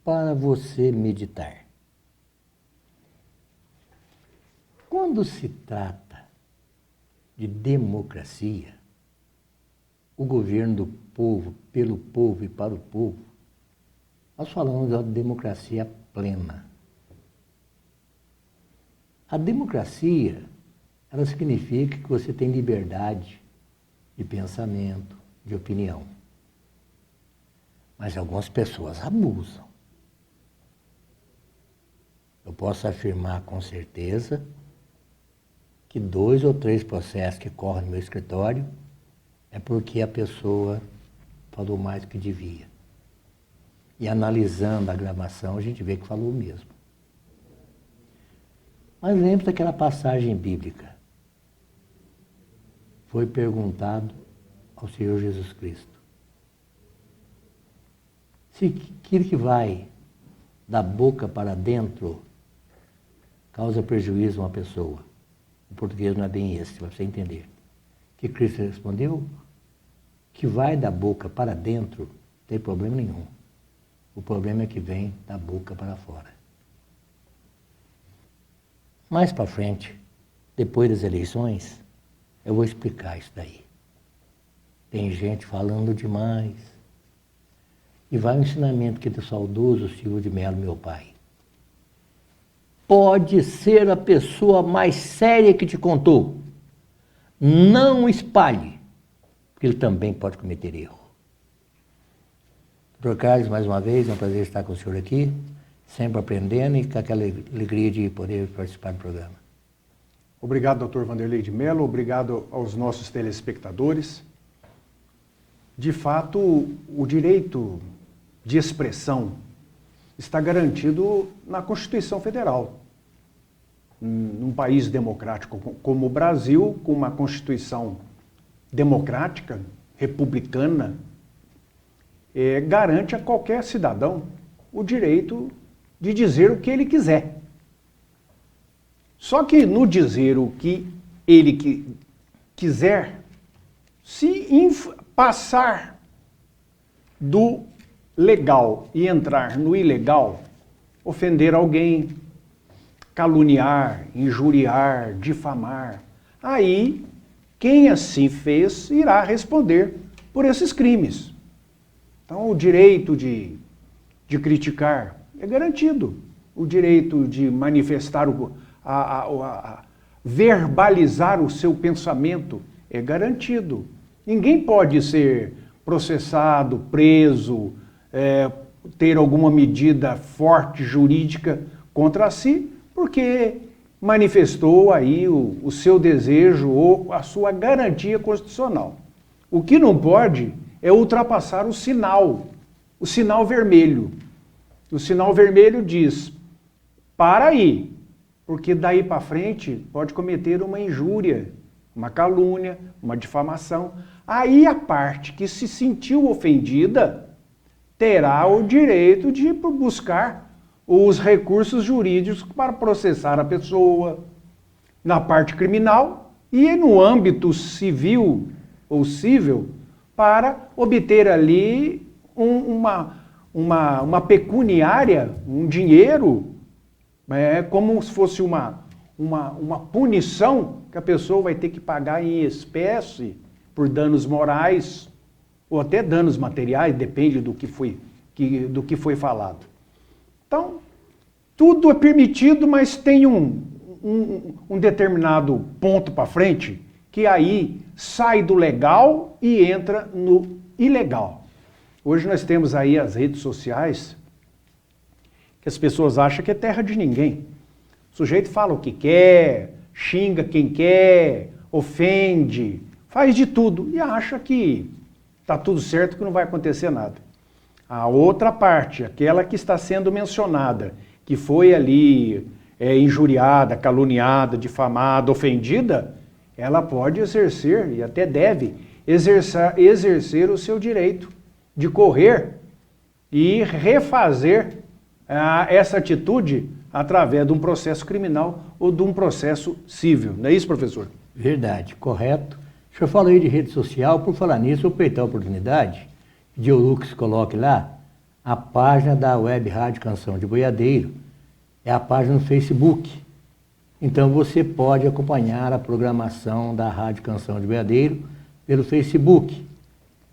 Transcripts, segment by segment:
para você meditar. Quando se trata de democracia, o governo do povo, pelo povo e para o povo, nós falamos de democracia plena. A democracia, ela significa que você tem liberdade de pensamento, de opinião. Mas algumas pessoas abusam. Eu posso afirmar com certeza que 2 ou 3 processos que correm no meu escritório é porque a pessoa falou mais do que devia. E analisando a gravação, a gente vê que falou mesmo. Mas lembre daquela passagem bíblica. Foi perguntado ao Senhor Jesus Cristo se aquilo que vai da boca para dentro causa prejuízo a uma pessoa. O português não é bem esse, para você entender. Que Cristo respondeu? Que vai da boca para dentro, não tem problema nenhum. O problema é que vem da boca para fora. Mais para frente, depois das eleições, eu vou explicar isso daí. Tem gente falando demais. E vai um ensinamento que do saudoso Silvio de Mello, meu pai. Pode ser a pessoa mais séria que te contou. Não espalhe, porque ele também pode cometer erro. Doutor Carlos, mais uma vez, é um prazer estar com o senhor aqui, sempre aprendendo e com aquela alegria de poder participar do programa. Obrigado, doutor Vanderlei de Mello, obrigado aos nossos telespectadores. De fato, o direito de expressão está garantido na Constituição Federal. Num país democrático como o Brasil, com uma Constituição democrática, republicana, garante a qualquer cidadão o direito de dizer o que ele quiser. Só que no dizer o que ele quiser, se passar do legal e entrar no ilegal, ofender alguém, caluniar, injuriar, difamar, aí quem assim fez irá responder por esses crimes. Então o direito de criticar é garantido, o direito de manifestar, verbalizar o seu pensamento é garantido. Ninguém pode ser processado, preso, ter alguma medida forte jurídica contra si, porque manifestou aí o seu desejo ou a sua garantia constitucional. O que não pode é ultrapassar o sinal vermelho. O sinal vermelho diz, para aí, porque daí para frente pode cometer uma injúria, uma calúnia, uma difamação. Aí a parte que se sentiu ofendida terá o direito de buscar os recursos jurídicos para processar a pessoa na parte criminal e no âmbito civil ou cível para obter ali uma pecuniária, um dinheiro, como se fosse uma punição que a pessoa vai ter que pagar em espécie por danos morais ou até danos materiais, depende do que foi falado. Então, tudo é permitido, mas tem um determinado ponto para frente que aí sai do legal e entra no ilegal. Hoje nós temos aí as redes sociais que as pessoas acham que é terra de ninguém. O sujeito fala o que quer, xinga quem quer, ofende, faz de tudo e acha que está tudo certo, que não vai acontecer nada. A outra parte, aquela que está sendo mencionada, que foi ali injuriada, caluniada, difamada, ofendida, ela pode exercer, e até deve, exercer o seu direito de correr e refazer essa atitude através de um processo criminal ou de um processo civil. Não é isso, professor? Verdade, correto. O senhor falou aí de rede social, por falar nisso, eu vou aproveitar a oportunidade, de o Lucas coloque lá, A página da Web Rádio Canção de Boiadeiro é a página no Facebook. Então você pode acompanhar a programação da Rádio Canção de Boiadeiro pelo Facebook.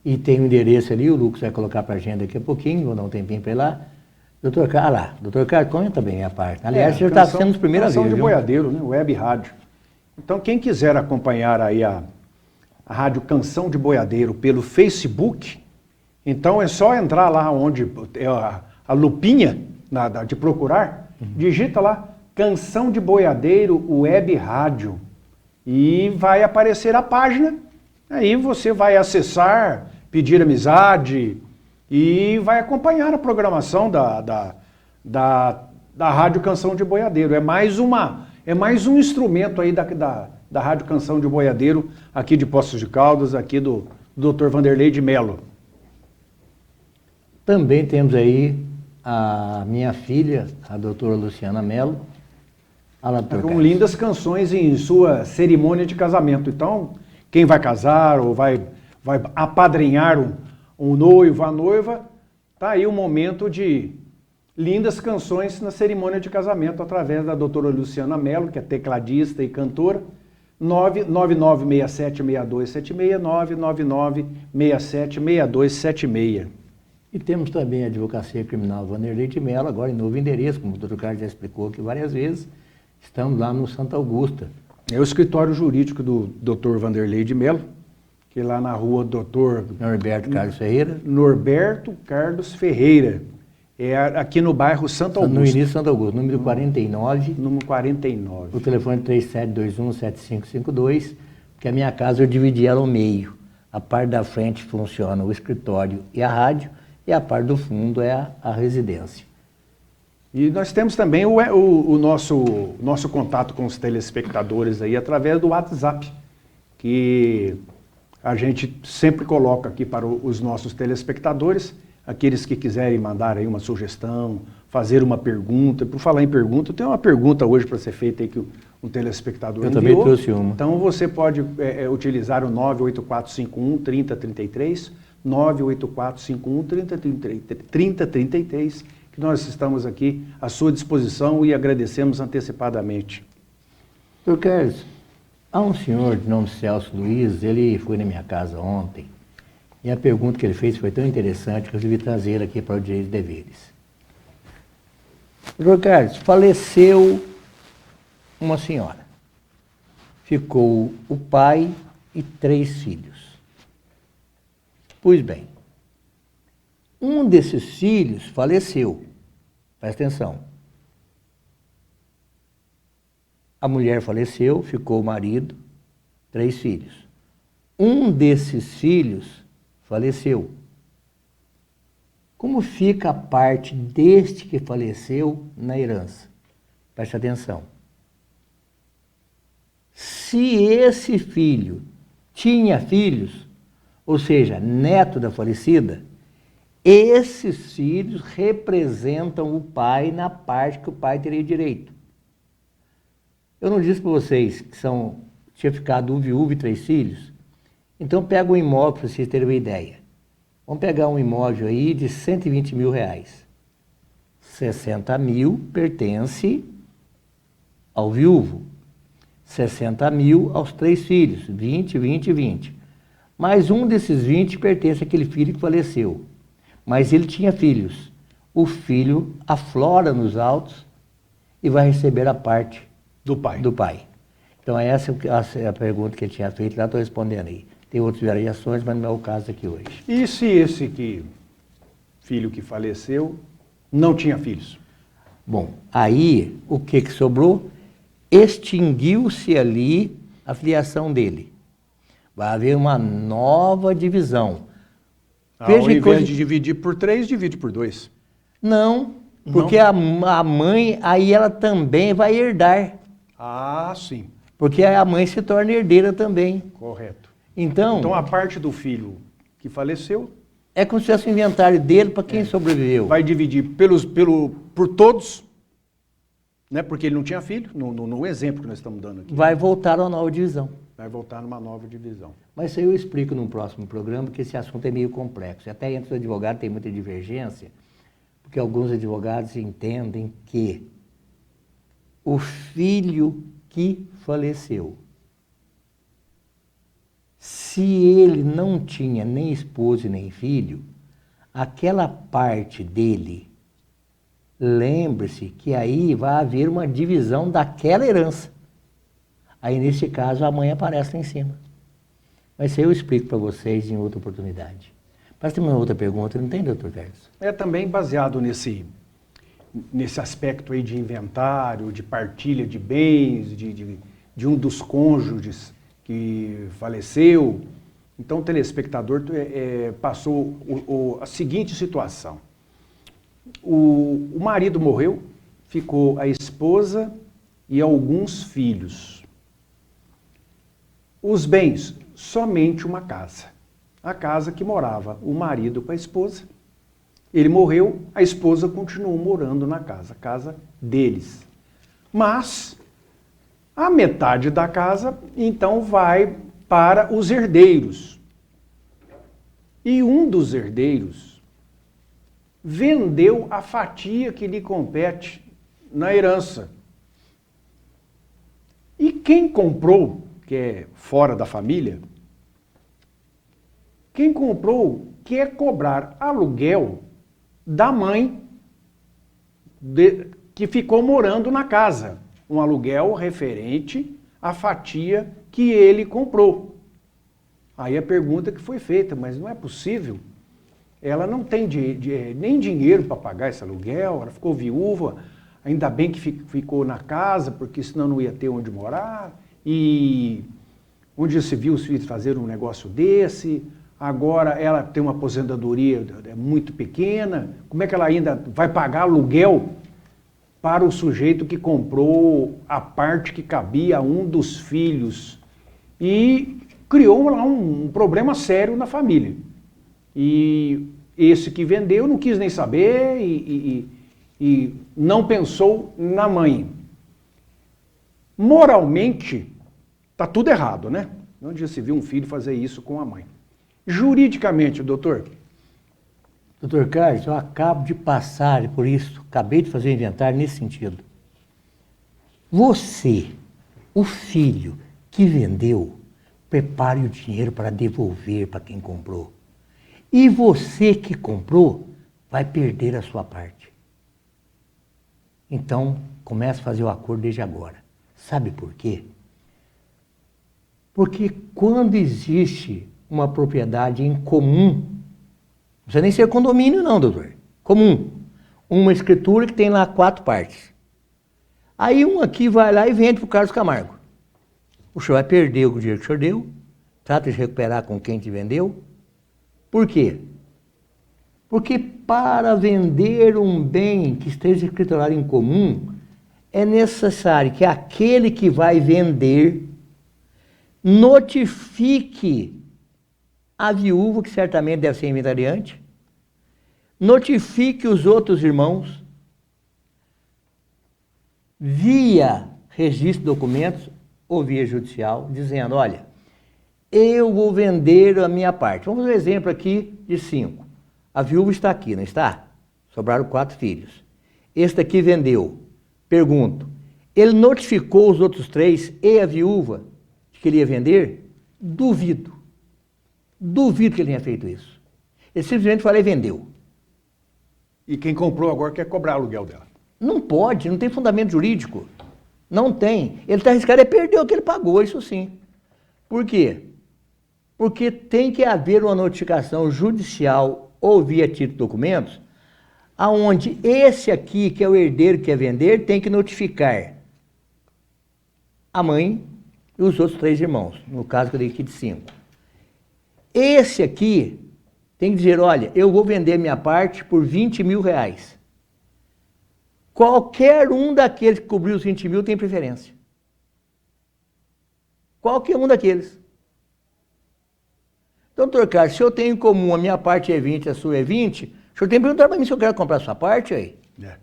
E tem o endereço ali, o Lucas vai colocar para a gente daqui a pouquinho, vou dar um tempinho para ir lá. Doutor Carlos, comenta bem a parte. Aliás, você já está sendo a primeira vez. Canção de viu? Boiadeiro, né? Web Rádio. Então, quem quiser acompanhar aí a Rádio Canção de Boiadeiro pelo Facebook, então é só entrar lá onde é a lupinha de procurar, digita lá Canção de Boiadeiro Web Rádio e vai aparecer a página. Aí você vai acessar, pedir amizade e vai acompanhar a programação da Rádio Canção de Boiadeiro. É mais um instrumento aí da Rádio Canção de Boiadeiro, aqui de Poços de Caldas, aqui do Dr. Vanderlei de Mello. Também temos aí a minha filha, a doutora Luciana Mello. Com lindas canções em sua cerimônia de casamento. Então, quem vai casar ou vai apadrinhar um noivo, a noiva, tá aí o momento de lindas canções na cerimônia de casamento através da doutora Luciana Mello, que é tecladista e cantora, 999676276, 999676276. E temos também a Advocacia Criminal Vanderlei de Mello, agora em novo endereço, como o doutor Carlos já explicou aqui várias vezes, estamos lá no Santa Augusta. É o escritório jurídico do Dr. Vanderlei de Mello, que é lá na rua Dr. Norberto Carlos Ferreira. Norberto Carlos Ferreira. É aqui no bairro Santa Augusta. No início de Santa Augusta, número 49. Número 49. O telefone 3721-7552, porque a minha casa eu dividi ela ao meio. A parte da frente funciona o escritório e a rádio, e a parte do fundo é a residência. E nós temos também o nosso contato com os telespectadores aí através do WhatsApp, que a gente sempre coloca aqui para os nossos telespectadores, aqueles que quiserem mandar aí uma sugestão, fazer uma pergunta. Por falar em pergunta, eu tenho uma pergunta hoje para ser feita aí que um telespectador enviou. Eu também trouxe uma. Então você pode utilizar o 98451-3033, 98451-3033, que nós estamos aqui à sua disposição e agradecemos antecipadamente. Doutor Carlos, há um senhor de nome Celso Luiz, ele foi na minha casa ontem, e a pergunta que ele fez foi tão interessante que eu resolvi trazer aqui para o Direito e Deveres. Doutor Carlos, faleceu uma senhora. Ficou o pai e 3 filhos. Pois bem, um desses filhos faleceu. Presta atenção. A mulher faleceu, ficou o marido, 3 filhos. Um desses filhos faleceu. Como fica a parte deste que faleceu na herança? Preste atenção. Se esse filho tinha filhos, ou seja, neto da falecida, esses filhos representam o pai na parte que o pai teria direito. Eu não disse para vocês que tinha ficado um viúvo e 3 filhos? Então pega um imóvel para vocês terem uma ideia. Vamos pegar um imóvel aí de 120 mil reais. 60 mil pertence ao viúvo. 60 mil aos 3 filhos. 20, 20 e 20. Mas um desses 20 pertence àquele filho que faleceu. Mas ele tinha filhos. O filho aflora nos autos e vai receber a parte do pai. Então essa é a pergunta que ele tinha feito, lá estou respondendo aí. Tem outras variações, mas não é o caso aqui hoje. E se esse filho que faleceu não tinha filhos? Bom, aí o que sobrou? Extinguiu-se ali a filiação dele. Vai haver uma nova divisão. Ao invés de dividir por 3, divide por 2. Não, porque a mãe, aí ela também vai herdar. Ah, sim. Porque a mãe se torna herdeira também. Correto. Então a parte do filho que faleceu... É como se tivesse o inventário dele para quem sobreviveu. Vai dividir por todos, né? Porque ele não tinha filho, no exemplo que nós estamos dando aqui. Vai voltar a uma nova divisão. Vai voltar numa nova divisão. Mas isso aí eu explico num próximo programa, porque esse assunto é meio complexo. Até entre os advogados tem muita divergência, Porque alguns advogados entendem que o filho que faleceu, se ele não tinha nem esposa e nem filho, aquela parte dele, lembre-se que aí vai haver uma divisão daquela herança. Aí, nesse caso, a mãe aparece lá em cima. Mas isso eu explico para vocês em outra oportunidade. Mas tem uma outra pergunta, não tem, doutor Carlos? É também baseado nesse aspecto aí de inventário, de partilha de bens, de um dos cônjuges que faleceu. Então o telespectador passou a seguinte situação. O marido morreu, ficou a esposa e alguns filhos. Os bens, somente uma casa. A casa que morava o marido com a esposa. Ele morreu, a esposa continuou morando na casa, a casa deles. Mas a metade da casa, então, vai para os herdeiros. E um dos herdeiros vendeu a fatia que lhe compete na herança. E quem comprou, que é fora da família, quem comprou quer cobrar aluguel da mãe que ficou morando na casa. Um aluguel referente à fatia que ele comprou. Aí a pergunta que foi feita, mas não é possível. Ela não tem nem dinheiro para pagar esse aluguel, ela ficou viúva, ainda bem que ficou na casa, porque senão não ia ter onde morar. E onde já se viu os filhos fazer um negócio desse? Agora ela tem uma aposentadoria muito pequena, como é que ela ainda vai pagar aluguel para o sujeito que comprou a parte que cabia a um dos filhos? E criou lá um problema sério na família. E esse que vendeu não quis nem saber e não pensou na mãe. Moralmente, está tudo errado, né? Onde já se viu um filho fazer isso com a mãe. Juridicamente, doutor? Doutor Carlos, eu acabo de passar por isso, acabei de fazer um inventário nesse sentido. Você, o filho que vendeu, prepare o dinheiro para devolver para quem comprou. E você que comprou, vai perder a sua parte. Então, comece a fazer o acordo desde agora. Sabe por quê? Porque quando existe uma propriedade em comum, não precisa nem ser condomínio não, doutor, comum, uma escritura que tem lá 4 partes. Aí um aqui vai lá e vende para o Carlos Camargo. O senhor vai perder o dinheiro que o senhor deu, trata de recuperar com quem te vendeu. Por quê? Porque para vender um bem que esteja escriturado em comum, é necessário que aquele que vai vender notifique a viúva, que certamente deve ser inventariante, notifique os outros irmãos, via registro de documentos ou via judicial, dizendo, olha, eu vou vender a minha parte. Vamos ver um exemplo aqui de 5. A viúva está aqui, não está? Sobraram 4 filhos. Este aqui vendeu. Pergunto, ele notificou os outros 3 e a viúva de que ele ia vender? Duvido. Duvido que ele tenha feito isso. Ele simplesmente falou e vendeu. E quem comprou agora quer cobrar aluguel dela? Não pode, não tem fundamento jurídico. Não tem. Ele está arriscado, ele perdeu o que ele pagou, isso sim. Por quê? Porque tem que haver uma notificação judicial ou via título de documentos, aonde esse aqui, que é o herdeiro que quer vender, tem que notificar a mãe e os outros 3 irmãos, no caso que eu dei aqui de 5. Esse aqui tem que dizer, olha, eu vou vender minha parte por 20 mil reais. Qualquer um daqueles que cobriu os 20 mil tem preferência. Qualquer um daqueles. Então, doutor Carlos, se eu tenho em comum, a minha parte é 20, a sua é 20, o senhor tem que perguntar para mim se eu quero comprar a sua parte aí. É.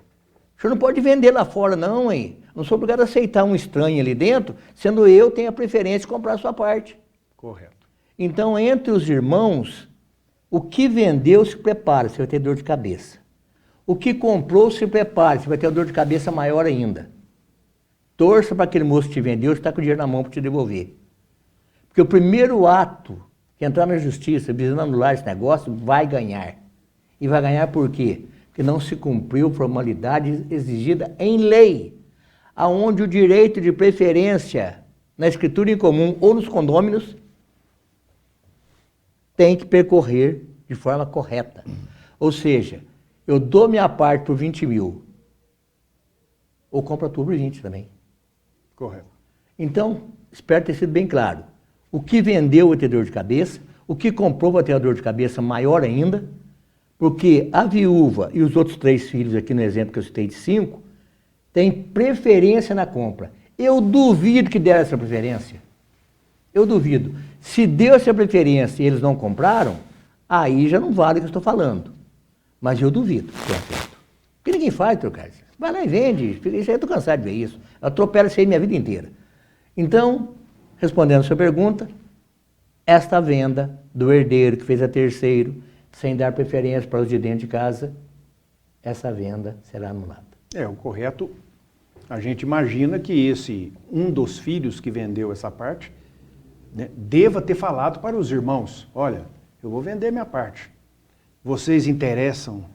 O senhor não pode vender lá fora não, hein? Não sou obrigado a aceitar um estranho ali dentro, sendo eu tenho a preferência de comprar a sua parte. Correto. Então, entre os irmãos, o que vendeu se prepara, você vai ter dor de cabeça. O que comprou, se prepare, você vai ter uma dor de cabeça maior ainda. Torça para aquele moço que te vendeu estar com o dinheiro na mão para te devolver. Porque o primeiro ato que entrar na justiça visando anular esse negócio vai ganhar. E vai ganhar por quê? Porque não se cumpriu formalidade exigida em lei, aonde o direito de preferência na escritura em comum ou nos condôminos tem que percorrer de forma correta. Ou seja, eu dou minha parte por 20 mil, ou compro a tua por 20 também. Correto. Então, espero ter sido bem claro. O que vendeu vai ter dor de cabeça, o que comprou vai ter a dor de cabeça maior ainda, porque a viúva e os outros 3 filhos, aqui no exemplo que eu citei de 5, têm preferência na compra. Eu duvido que deram essa preferência. Eu duvido. Se deu essa preferência e eles não compraram, aí já não vale o que eu estou falando. Mas eu duvido que tenha feito. Porque ninguém faz, trocar. Vai lá e vende. Isso aí eu estou cansado de ver isso. Eu atropelo isso aí minha vida inteira. Então, respondendo a sua pergunta, esta venda do herdeiro que fez a terceiro, sem dar preferência para os de dentro de casa, essa venda será anulada. O correto, a gente imagina que um dos filhos que vendeu essa parte, né, deva ter falado para os irmãos, olha, eu vou vender minha parte. Vocês interessam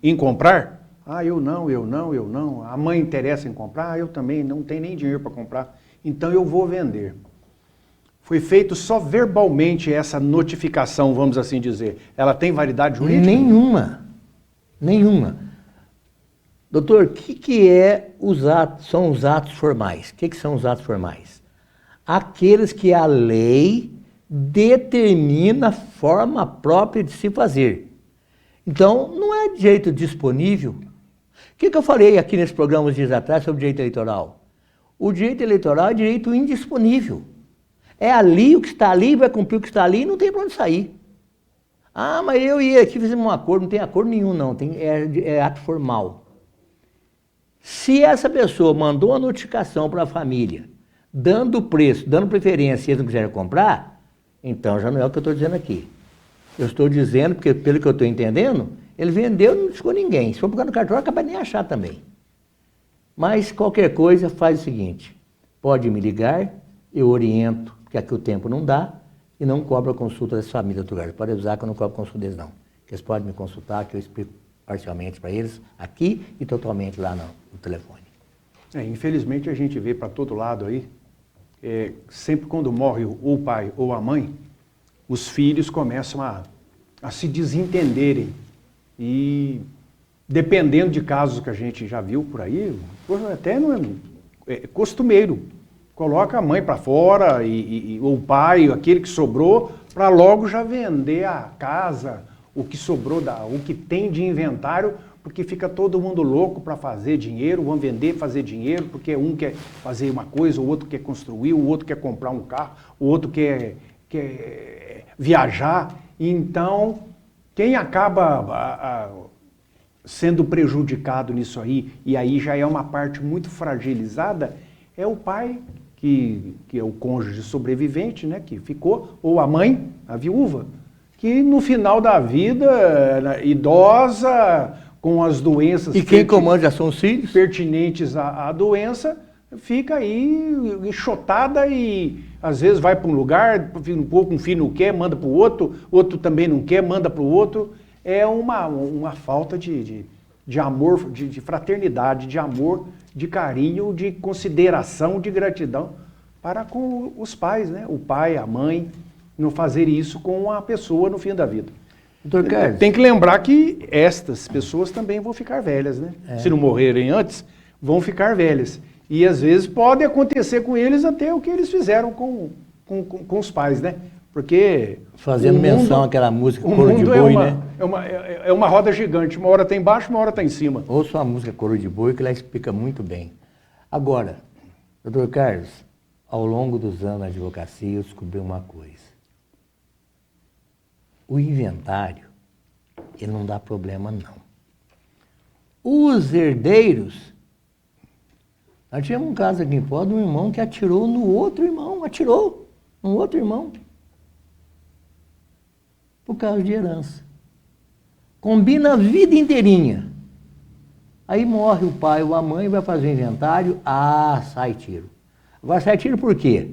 em comprar? Ah, eu não. A mãe interessa em comprar? Ah, eu também, não tenho nem dinheiro para comprar. Então eu vou vender. Foi feito só verbalmente essa notificação, vamos assim dizer. Ela tem validade jurídica? Nenhuma. Doutor, o que são os atos formais? O que são os atos formais? Aqueles que a lei determina a forma própria de se fazer. Então, não é direito disponível. O que eu falei aqui nesse programa uns dias atrás sobre direito eleitoral? O direito eleitoral é direito indisponível. É ali, o que está ali, vai cumprir o que está ali e não tem para onde sair. Ah, mas eu e aqui fizemos um acordo, não tem acordo nenhum não, é ato formal. Se essa pessoa mandou uma notificação para a família, dando preço, dando preferência e eles não quiserem comprar, então já não é o que eu estou dizendo aqui. Eu estou dizendo, porque pelo que eu estou entendendo, ele vendeu e não notificou ninguém. Se for buscar no cartório, acaba nem achar também. Mas qualquer coisa, faz o seguinte, pode me ligar, eu oriento, porque aqui o tempo não dá, e não cobro a consulta dessa família do lugar. Pode avisar que eu não cobro consulta deles, não. Eles podem me consultar, que eu explico parcialmente para eles, aqui e totalmente lá no telefone. Infelizmente a gente vê para todo lado aí, sempre quando morre ou o pai ou a mãe, os filhos começam a se desentenderem. E dependendo de casos que a gente já viu por aí, até não é costumeiro. Coloca a mãe para fora ou o pai, aquele que sobrou, para logo já vender a casa, o que sobrou, o que tem de inventário, porque fica todo mundo louco para fazer dinheiro, vão vender, fazer dinheiro, porque um quer fazer uma coisa, o outro quer construir, o outro quer comprar um carro, o outro quer viajar. Então, quem acaba sendo prejudicado nisso aí, e aí já é uma parte muito fragilizada, é o pai, que é o cônjuge sobrevivente, né, que ficou, ou a mãe, a viúva, que no final da vida, idosa, com as doenças... E quem comanda já são os filhos? Pertinentes à doença, fica aí enxotada e às vezes vai para um lugar, um filho não quer, manda para o outro também não quer, manda para o outro. É uma falta de amor, de fraternidade, de amor, de carinho, de consideração, de gratidão para com os pais, né? O pai, a mãe, não fazer isso com a pessoa no fim da vida. Doutor Carlos, tem que lembrar que estas pessoas também vão ficar velhas, né? Se não morrerem antes, vão ficar velhas. E às vezes pode acontecer com eles até o que eles fizeram com os pais, né? Porque... Fazendo menção àquela música Coro de Boi, né? É uma roda gigante, uma hora está embaixo, uma hora está em cima. Ouça a música Coro de Boi, que ela explica muito bem. Agora, doutor Carlos, ao longo dos anos na advocacia eu descobri uma coisa. O inventário, ele não dá problema, não. Os herdeiros... Nós tivemos um caso aqui em Pó de um irmão que atirou no outro irmão, por causa de herança. Combina a vida inteirinha. Aí morre o pai ou a mãe, vai fazer o inventário, sai tiro. Agora sai tiro por quê?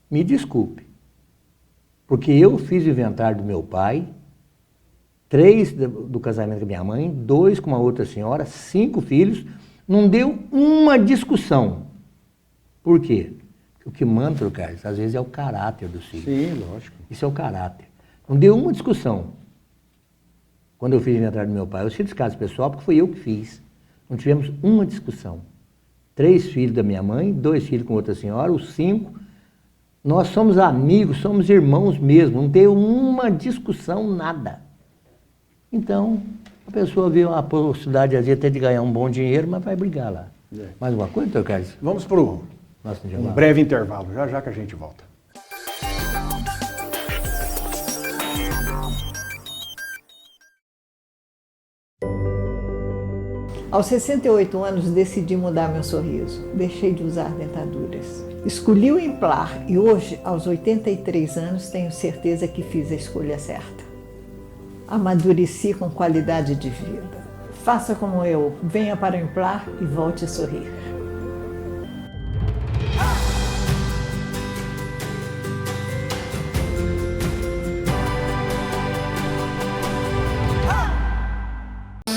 Me desculpe. Porque eu fiz o inventário do meu pai, 3 do casamento com a minha mãe, 2 com uma outra senhora, 5 filhos, não deu uma discussão. Por quê? Porque o que manda, Carlos, às vezes é o caráter dos filhos. Sim, lógico. Isso é o caráter. Não deu uma discussão. Quando eu fiz o inventário do meu pai, eu cito esse caso pessoal porque foi eu que fiz. Não tivemos uma discussão. 3 filhos da minha mãe, 2 filhos com outra senhora, os 5. Nós somos amigos, somos irmãos mesmo. Não deu uma discussão, nada. Então, a pessoa vê uma possibilidade, às vezes, até de ganhar um bom dinheiro, mas vai brigar lá. Mais uma coisa, doutor Carlos? Vamos para um breve intervalo, já que a gente volta. Aos 68 anos, decidi mudar meu sorriso. Deixei de usar dentaduras. Escolhi o Implar e hoje, aos 83 anos, tenho certeza que fiz a escolha certa. Amadureci com qualidade de vida. Faça como eu, venha para o Implar e volte a sorrir.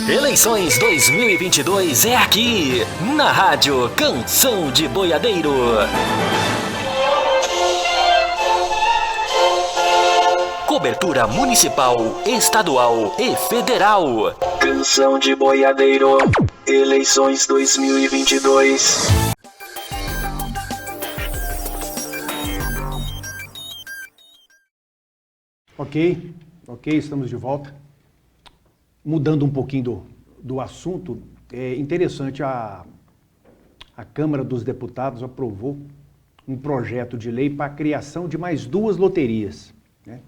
Eleições 2022 é aqui, na Rádio Canção de Boiadeiro. Cobertura municipal, estadual e federal. Canção de Boiadeiro, eleições 2022. Ok, estamos de volta. Mudando um pouquinho do assunto, é interessante, a Câmara dos Deputados aprovou um projeto de lei para a criação de mais 2 loterias, né?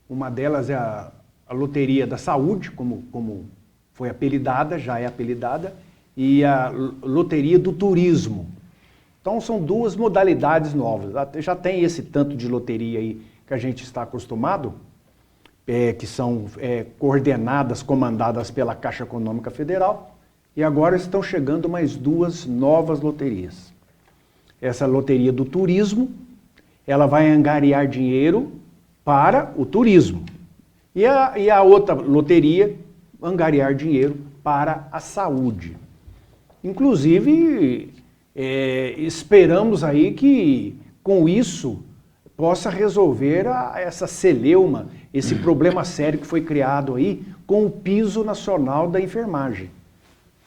Uma delas é a Loteria da Saúde, como foi apelidada, já é apelidada, e a Loteria do Turismo. Então são 2 modalidades novas. Já tem esse tanto de loteria aí que a gente está acostumado, que são coordenadas, comandadas pela Caixa Econômica Federal, e agora estão chegando mais 2 novas loterias. Essa Loteria do Turismo, ela vai angariar dinheiro para o turismo. E a outra loteria, angariar dinheiro para a saúde. Inclusive, esperamos aí que, com isso, possa resolver essa celeuma, esse problema sério que foi criado aí com o piso nacional da enfermagem.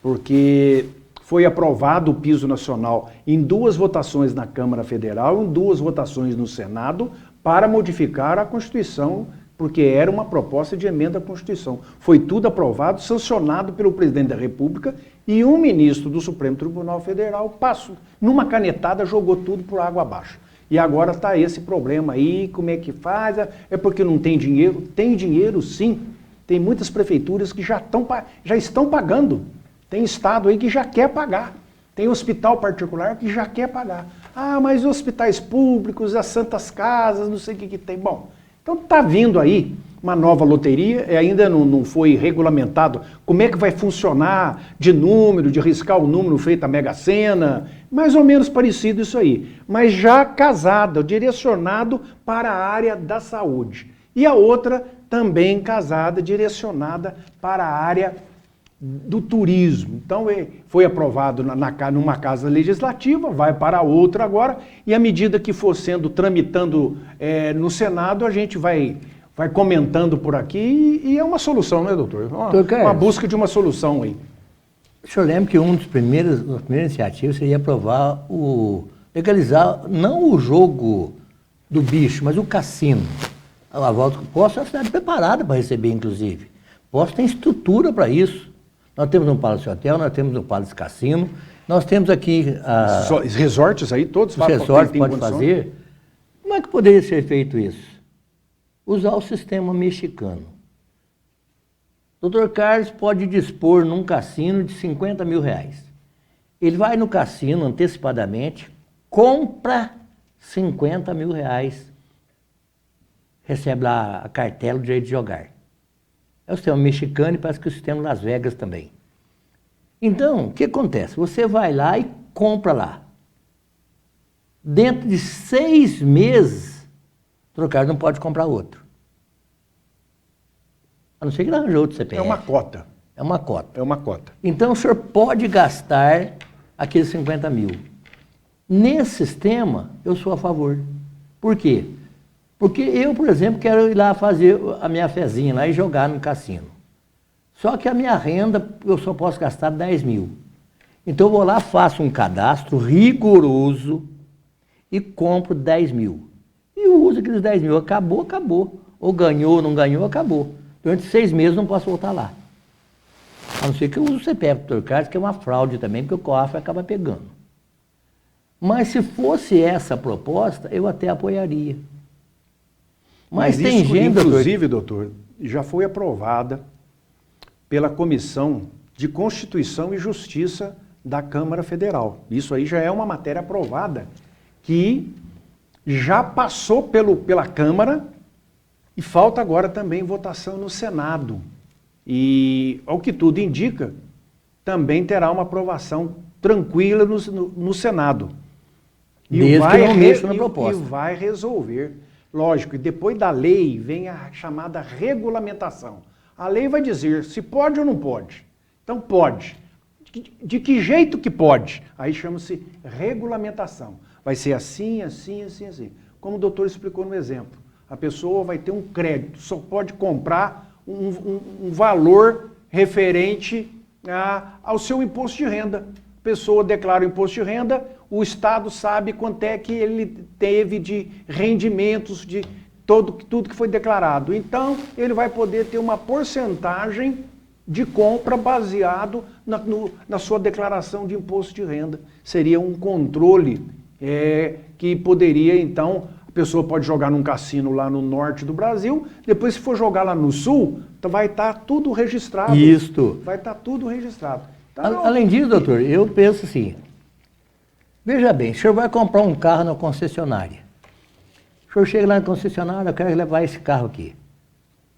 Porque foi aprovado o piso nacional em 2 votações na Câmara Federal, em 2 votações no Senado, para modificar a Constituição, porque era uma proposta de emenda à Constituição. Foi tudo aprovado, sancionado pelo presidente da República, e um ministro do Supremo Tribunal Federal passou, numa canetada, jogou tudo por água abaixo. E agora está esse problema aí, como é que faz? É porque não tem dinheiro? Tem dinheiro, sim. Tem muitas prefeituras que já estão pagando. Tem estado aí que já quer pagar. Tem hospital particular que já quer pagar. Mas os hospitais públicos, as santas casas, não sei o que tem. Bom, então está vindo aí uma nova loteria, ainda não foi regulamentado como é que vai funcionar de número, de riscar o número feito a Mega Sena, mais ou menos parecido isso aí, mas já casada, direcionado para a área da saúde. E a outra também casada, direcionada para a área do turismo. Então foi aprovado numa casa legislativa, vai para a outra agora, e à medida que for sendo tramitando no Senado, a gente vai comentando por aqui, e é uma solução, né, doutor? Uma busca de uma solução aí. O senhor lembra que uma das primeiras iniciativas seria aprovar legalizar, não o jogo do bicho, mas o cassino. A volta Poços é uma cidade preparada para receber, inclusive. Poços tem estrutura para isso. Nós temos um Palace Hotel, nós temos um Palace Cassino, nós temos aqui... resorts aí, todos? Os resorts podem fazer. Como é que poderia ser feito isso? Usar o sistema mexicano. O Dr. Carlos pode dispor num cassino de 50 mil reais. Ele vai no cassino antecipadamente, compra 50 mil reais, recebe lá a cartela do direito de jogar. É o sistema mexicano e parece que o sistema Las Vegas também. Então, o que acontece? Você vai lá e compra lá. Dentro de 6 meses, o trocado não pode comprar outro. A não ser que ele arranjou outro CPF. É uma cota. É uma cota. É uma cota. Então, o senhor pode gastar aqueles 50 mil. Nesse sistema, eu sou a favor. Por quê? Porque eu, por exemplo, quero ir lá fazer a minha fezinha lá e jogar no cassino. Só que a minha renda, eu só posso gastar 10 mil. Então, eu vou lá, faço um cadastro rigoroso e compro 10 mil. E eu uso aqueles 10 mil. Acabou, acabou. Ou ganhou, não ganhou, acabou. Durante 6 meses, não posso voltar lá. A não ser que eu use o CPF do Dr. Carlos, que é uma fraude também, porque o COAF acaba pegando. Mas se fosse essa a proposta, eu até apoiaria. Mas tem isso, gente, inclusive, doutor, já foi aprovada pela Comissão de Constituição e Justiça da Câmara Federal. Isso aí já é uma matéria aprovada que já passou pela Câmara e falta agora também votação no Senado. E, ao que tudo indica, também terá uma aprovação tranquila no Senado. Desde que não mexa na proposta. E vai resolver. Lógico, e depois da lei vem a chamada regulamentação. A lei vai dizer se pode ou não pode. Então pode. De que jeito que pode? Aí chama-se regulamentação. Vai ser assim, assim, assim, assim. Como o doutor explicou no exemplo. A pessoa vai ter um crédito, só pode comprar um valor referente ao seu imposto de renda. A pessoa declara o imposto de renda, o Estado sabe quanto é que ele teve de rendimentos, de tudo que foi declarado. Então, ele vai poder ter uma porcentagem de compra baseado na sua declaração de imposto de renda. Seria um controle que poderia, então, a pessoa pode jogar num cassino lá no norte do Brasil, depois se for jogar lá no sul, vai estar tudo registrado. Isto. Vai estar tudo registrado. Então, além disso, doutor, eu penso assim, veja bem, o senhor vai comprar um carro na concessionária. O senhor chega lá na concessionária, eu quero levar esse carro aqui.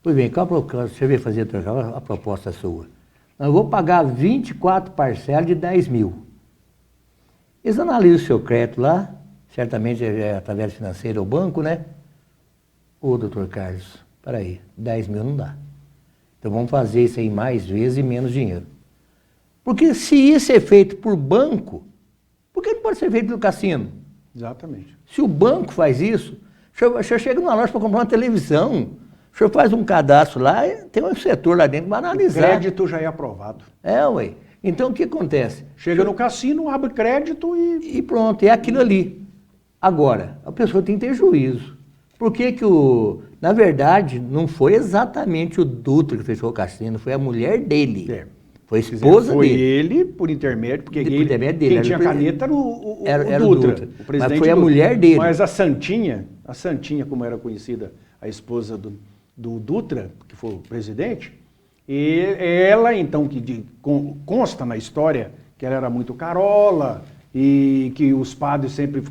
Pois bem, qual você veio fazer a proposta sua? Eu vou pagar 24 parcelas de 10 mil. Eles analisam o seu crédito lá, certamente é através financeira ou banco, né? Ô, doutor Carlos, peraí, 10 mil não dá. Então vamos fazer isso aí mais vezes e menos dinheiro. Porque se isso é feito por banco, por que não pode ser feito no cassino? Exatamente. Se o banco faz isso, o senhor chega numa loja para comprar uma televisão, o senhor faz um cadastro lá, tem um setor lá dentro que vai analisar. O crédito já é aprovado. Ué. Então o que acontece? Chega no cassino, abre crédito e pronto, é aquilo ali. Agora, a pessoa tem que ter juízo. Por que na verdade, não foi exatamente o Dutra que fechou o cassino, foi a mulher dele. Foi a esposa foi dele. Foi ele, por intermédio, porque dele, quem tinha caneta era o Dutra, o presidente. Mas foi a mulher dele. Mas a Santinha, como era conhecida, a esposa do Dutra, que foi o presidente, e ela, então, que consta na história que ela era muito carola, e que os padres sempre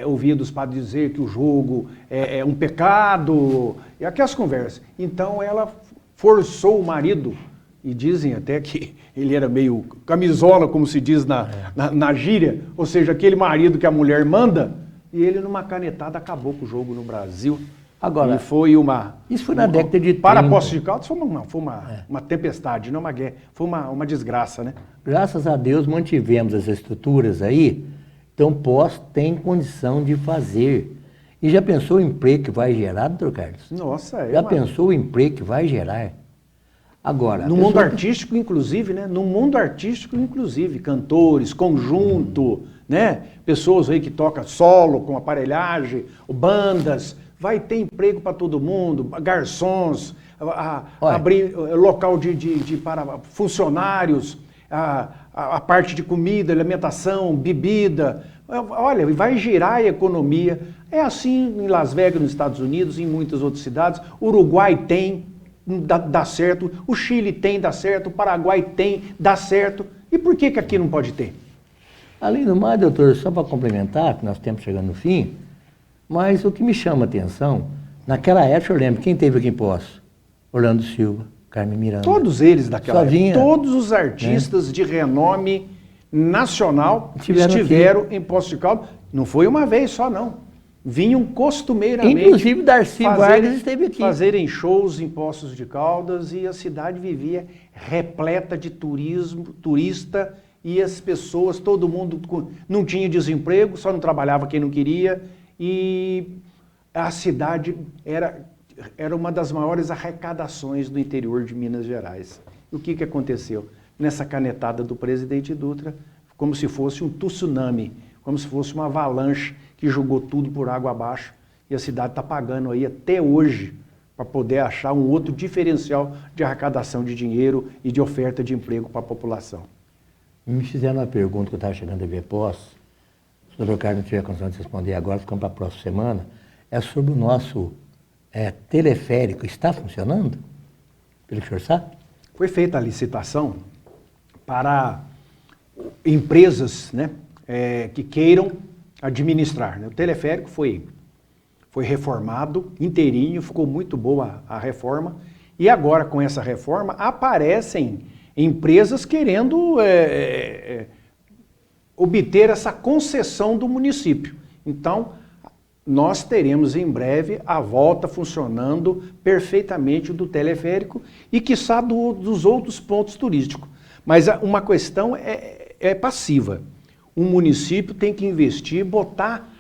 ouvia dos padres dizer que o jogo é um pecado, e aquelas conversas. Então ela forçou o marido, e dizem até que ele era meio camisola, como se diz na gíria, ou seja, aquele marido que a mulher manda, e ele numa canetada acabou com o jogo no Brasil. Agora, e foi isso foi na década de 30. Para Poços de Caldas foi uma tempestade, não uma guerra, foi uma desgraça, né? Graças a Deus mantivemos as estruturas aí, então Poços tem condição de fazer. E já pensou o emprego que vai gerar, doutor Carlos? Nossa, Já pensou o emprego que vai gerar? Agora, no mundo artístico, inclusive, né? No mundo artístico, inclusive, cantores, conjunto, né? Pessoas aí que tocam solo, com aparelhagem, bandas, vai ter emprego para todo mundo, garçons, abrir local para funcionários, a parte de comida, alimentação, bebida. Olha, vai girar a economia. É assim em Las Vegas, nos Estados Unidos, em muitas outras cidades. O Uruguai tem, dá certo. O Chile tem, dá certo. O Paraguai tem, dá certo. E por que aqui não pode ter? Além do mais, doutor, só para complementar, que nós estamos chegando no fim, mas o que me chama a atenção, naquela época eu lembro, quem teve aqui em Poços? Orlando Silva. Carmen Miranda. Todos eles daquela Só vinha, época. Todos os artistas de renome nacional Estiveram em Poços de Caldas. Não foi uma vez só, não. Vinham costumeiramente. Inclusive Darcy Vargas esteve aqui. Fazerem shows em Poços de Caldas e a cidade vivia repleta de turismo, turista, e as pessoas, todo mundo não tinha desemprego, só não trabalhava quem não queria, e a cidade era uma das maiores arrecadações do interior de Minas Gerais. E o que aconteceu? Nessa canetada do presidente Dutra, como se fosse um tsunami, como se fosse uma avalanche que jogou tudo por água abaixo, e a cidade está pagando aí até hoje para poder achar um outro diferencial de arrecadação de dinheiro e de oferta de emprego para a população. Me fizeram uma pergunta que eu estava chegando a ver pós, se o Dr. Carlos não tiver condição de responder agora, ficamos para a próxima semana, é sobre o nosso teleférico. Está funcionando? Pelo que o senhor sabe? Foi feita a licitação para empresas, né, que queiram administrar, né? O teleférico foi reformado inteirinho, ficou muito boa a reforma, e agora com essa reforma aparecem empresas querendo obter essa concessão do município. Então, nós teremos em breve a volta funcionando perfeitamente do teleférico e, quiçá, dos outros pontos turísticos. Mas uma questão é passiva. O município tem que investir, botar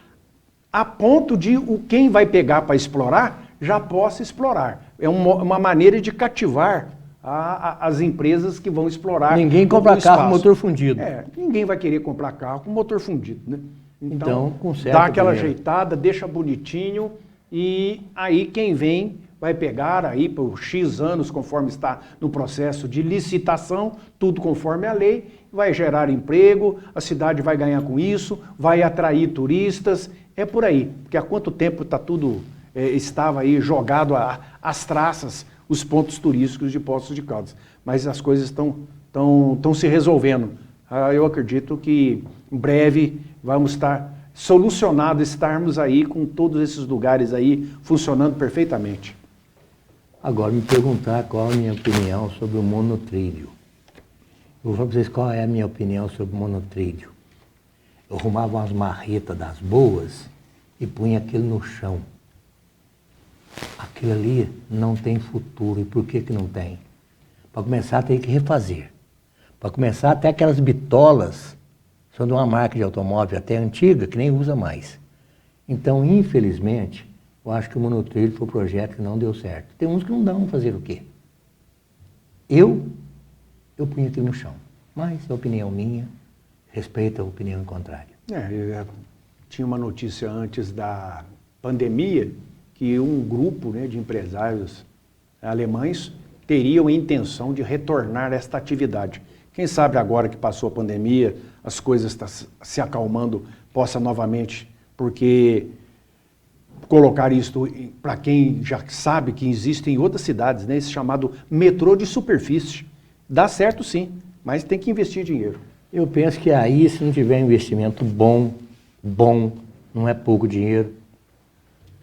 a ponto de quem vai pegar para explorar já possa explorar. É uma maneira de cativar as empresas que vão explorar. Ninguém compra carro com motor fundido. Ninguém vai querer comprar carro com motor fundido, né? Então conserta, dá aquela ajeitada, deixa bonitinho, e aí quem vem vai pegar aí por X anos, conforme está no processo de licitação, tudo conforme a lei, vai gerar emprego, a cidade vai ganhar com isso, vai atrair turistas, é por aí. Porque há quanto tempo está tudo, estava aí jogado às traças, os pontos turísticos de Poços de Caldas. Mas as coisas estão se resolvendo. Eu acredito que em breve vamos estar solucionados, estarmos aí com todos esses lugares aí funcionando perfeitamente. Agora me perguntar qual a minha opinião sobre o monotrilho. Eu vou falar para vocês qual é a minha opinião sobre o monotrilho. Eu arrumava umas marretas das boas e punha aquilo no chão. Aquilo ali não tem futuro. E por que não tem? Para começar, tem que refazer. Para começar, até aquelas bitolas são de uma marca de automóvel até antiga, que nem usa mais. Então, infelizmente, eu acho que o monotrilho foi um projeto que não deu certo. Tem uns que não dão, fazer o quê? Eu punho aquilo no chão. Mas é a opinião minha, respeito a opinião contrária. Tinha uma notícia antes da pandemia que um grupo, né, de empresários alemães teriam a intenção de retornar a esta atividade. Quem sabe agora que passou a pandemia, as coisas estão se acalmando, possa novamente, porque colocar isso para quem já sabe que existe em outras cidades, né, esse chamado metrô de superfície. Dá certo sim, mas tem que investir dinheiro. Eu penso que aí, se não tiver investimento bom, não é pouco dinheiro,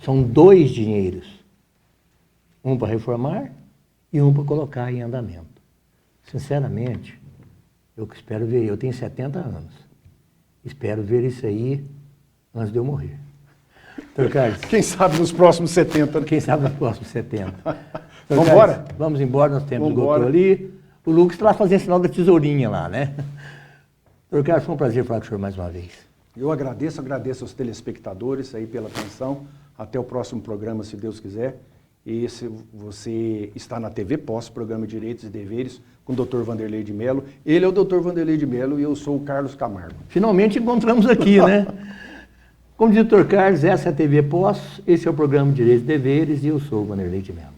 são 2 dinheiros. Um para reformar e um para colocar em andamento. Sinceramente, eu espero ver, eu tenho 70 anos, espero ver isso aí antes de eu morrer. Dr. Carlos, quem sabe nos próximos 70. Quem sabe nos próximos 70. Vamos embora? Vamos embora, nós temos esgotou ali. O Lucas está lá fazendo sinal da tesourinha lá, né? Dr. Carlos, foi um prazer falar com o senhor mais uma vez. Eu agradeço aos telespectadores aí pela atenção. Até o próximo programa, se Deus quiser. E se você está na TV Pós, programa Direitos e Deveres, com o Dr. Vanderlei de Mello. Ele é o Dr. Vanderlei de Mello e eu sou o Carlos Camargo. Finalmente encontramos aqui, né? Como diz o Dr. Carlos, essa é a TV Pós, esse é o programa Direitos e Deveres e eu sou o Vanderlei de Mello.